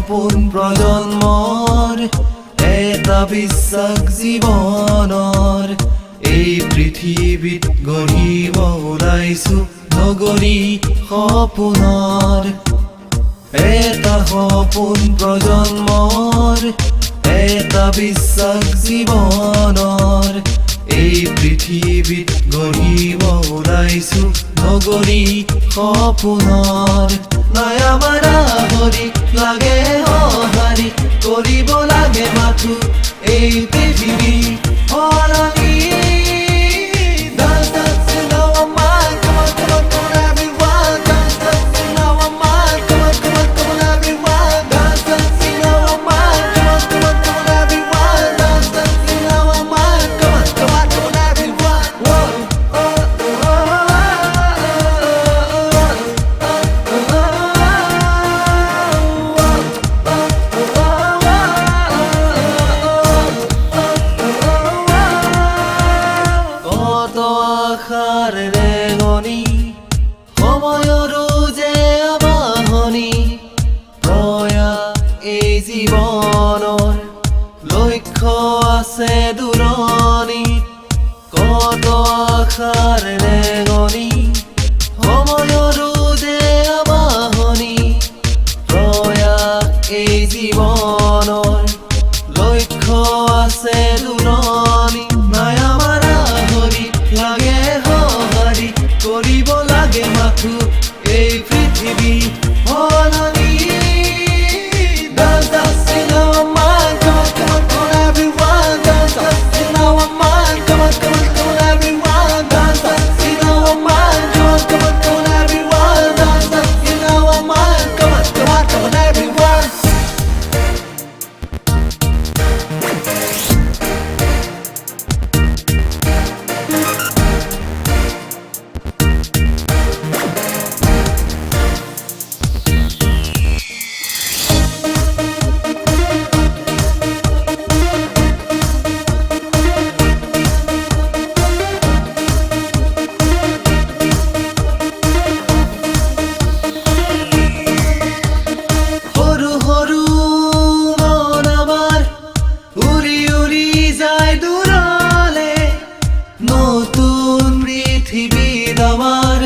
সপোন প্ৰজন্মৰ এটা বিশ্বাস জীৱনৰ এই পৃথিৱীত গঢ়িব ওলাইছো নগৰী সপোনৰ এটা সপোন প্ৰজন্মৰ এটা বিশ্বাস জীৱনৰ এই পৃথিৱীত গঢ়িব ওলাইছো নগৰী সপোনৰ নাই আমাৰ হৰি লাগে সঁহাৰি কৰিব লাগে মাথো এই পৃথিৱী সলনি আশাৰ ৰেঙনি সময়ৰো যে আবাহনী প্ৰয়াস এই জীৱনৰ লক্ষ্য আছে দূৰণিত কত আশাৰ ৰেঙনি সময়ৰো যে আবাহনী প্ৰয়াস এই জীৱনৰ লক্ষ্য আছে দূৰণিত নাই আমাৰ হৰি লাগে সঁহাৰি কৰিব লাগে মাথো এই পৃথিৱী সলনি নতুন পৃথিৱীত আমাৰ